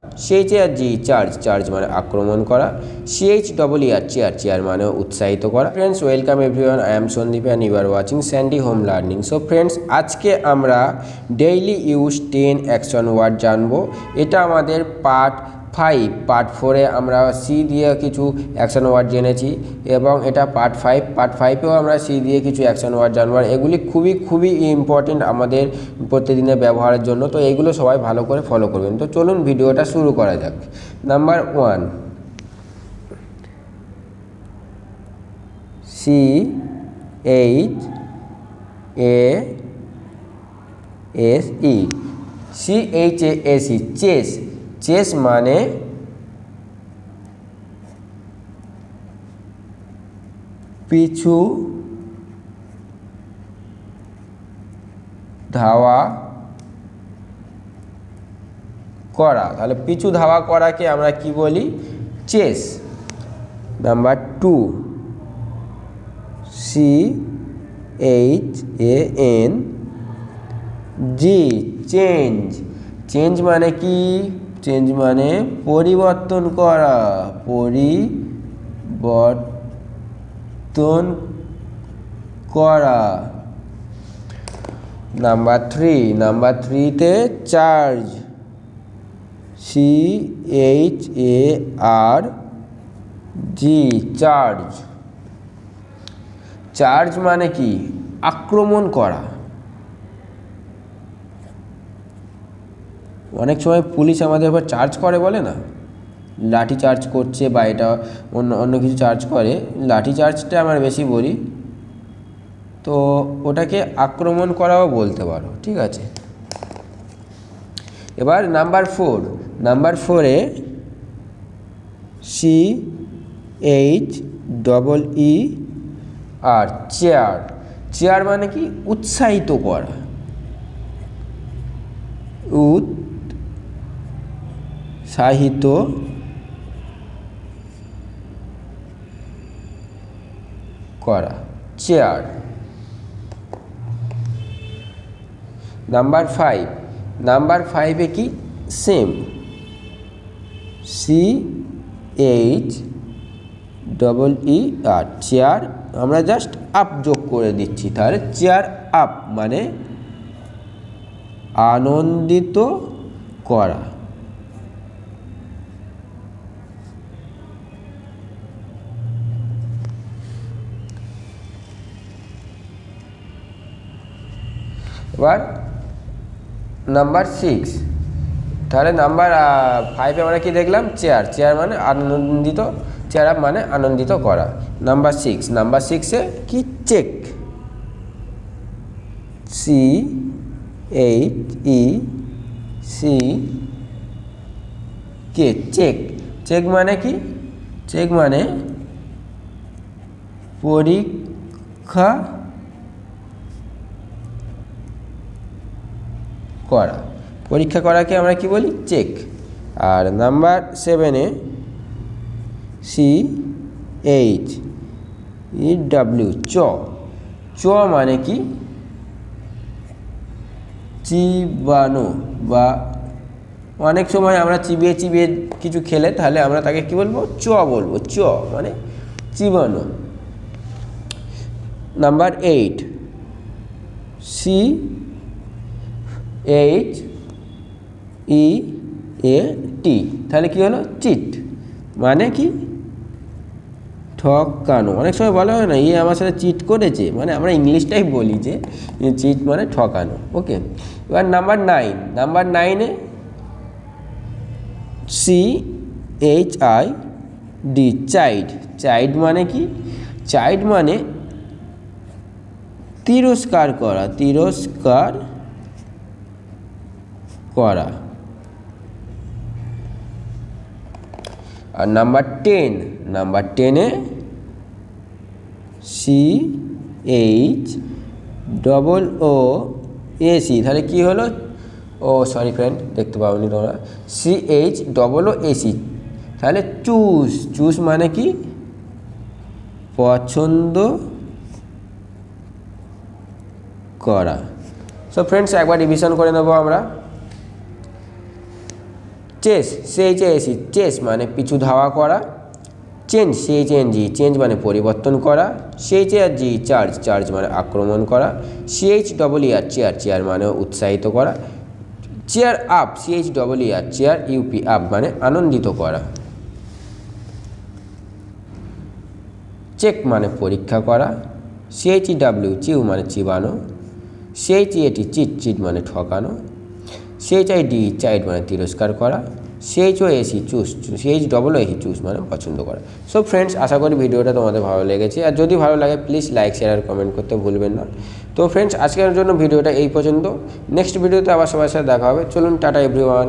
CHARG charge, charge মানে আক্রমণ করা। CHEER চেয়ার, চেয়ার মানে উৎসাহিত করা। Friends, welcome everyone, I am Sandeep and you are watching Sandy home learning. So friends, আজকে আমরা ডেইলি ইউজ 10 অ্যাকশন ওয়ার্ড জানবো। এটা আমাদের পার্ট 5। পার্ট 4-এ আমরা সি দিয়ে কিছু অ্যাকশন ওয়ার্ড জেনেছি এবং এটা পার্ট 5। পার্ট 5-এও আমরা সি দিয়ে কিছু অ্যাকশন ওয়ার্ড জানবো। এগুলি খুবই ইম্পর্টেন্ট আমাদের প্রতিদিনের ব্যবহারের জন্য। তো এইগুলো সবাই ভালো করে ফলো করবেন। তো চলুন ভিডিওটা শুরু করা যাক। Number 1, CHASE, chess. চেস মানে পিছু ধাওয়া করা। তাহলে পিছু ধাওয়া করাকে আমরা কি বলি? Chase. Number 2, CHANG, change. Change মানে কি? চেঞ্জ মানে পরিবর্তন করা, পরিবর্তন করা। নাম্বার 3, নাম্বার 3-তে চার্জ, CHARG, চার্জ। চার্জ মানে কি? আক্রমণ করা। অনেক সময় পুলিশ আমাদের উপর চার্জ করে, বলে না, লাঠি চার্জ করছে বা এটা অন্য কিছু চার্জ করে। লাঠি চার্জটা আমরা বেশি বলি, তো ওটাকে আক্রমণ করাও বলতে পারো, ঠিক আছে। এবার নাম্বার 4, নাম্বার 4-এ CHEER, চেয়ার। চেয়ার মানে কি? উৎসাহিত করা, উৎসাহিত করা, চেয়ার। নাম্বার 5, নাম্বার 5-এ কি? Same, CHEER, chair. আমরা জাস্ট আপ যোগ করে দিচ্ছি, তাহলে চেয়ার আপ মানে আনন্দিত করা। এবার নাম্বার 6, তাহলে নাম্বার 5-এ আমরা কি দেখলাম? চেয়ার, চেয়ার মানে আনন্দিত, চেয়ার আপ মানে আনন্দিত করা। নাম্বার 6, নাম্বার 6-এ কি? Check, CHEEC, check. চেক মানে কি? চেক মানে পরীক্ষা করা। পরীক্ষা করাকে আমরা কি বলি? চেক। আর নাম্বার 7-এ CHEW, চ মানে কি? চিবানো, বা অনেক সময় আমরা চিবিয়ে চিবিয়ে কিছু খেলে, তাহলে আমরা তাকে কি বলবো? চ বলবো। চ মানে চিবানো। নাম্বার 8, CHEAT, তাহলে কি হলো? চিট মানে কি? ঠকানো। অনেক সময় বলা হয় না, আমার সাথে চিট করেছে, মানে আমরা ইংলিশটাই বলি যে চিট মানে ঠকানো। ওকে। এবার নাম্বার 9, নাম্বার 9-এ CHID, চাইল্ড। চাইল্ড মানে কি? চাইল্ড মানে তিরস্কার করা, তিরস্কার করা। আর নাম্বার 10, নাম্বার 10-এ CHOOAC, তাহলে কি হলো? ও সরি ফ্রেন্ড, দেখতে পাওনি তোমরা। CHOOAC, তাহলে চুজ। চুজ মানে কি? পছন্দ করা। সো ফ্রেন্ডস, একবার রিভিশন করে নেব আমরা। চেস CHASE চেস মানে পিছু ধাওয়া করা। চেঞ্জ CHNG চেঞ্জ মানে পরিবর্তন করা। CHARG চার্জ চার্জ মানে আক্রমণ করা। CHER চেয়ার চেয়ার মানে উৎসাহিত করা। Chair up CHER chair UP up মানে আনন্দিত করা। চেক মানে পরীক্ষা করা। CHEW চিউ মানে চিবানো। CHEAT চিট চিট মানে ঠকানো। CHID চাইড মানে তিরস্কার করা। CHOACE চুজ CHOOAE চুজ মানে পছন্দ করা। সো ফ্রেন্ডস, আশা করি ভিডিওটা তোমাদের ভালো লেগেছে, আর যদি ভালো লাগে প্লিজ লাইক শেয়ার আর কমেন্ট করতে ভুলবেন না। তো ফ্রেন্ডস, আজকের জন্য ভিডিওটা এই পর্যন্ত। নেক্সট ভিডিওতে আবার সবার সাথে দেখা হবে। চলুন, টাটা এভরিওয়ান।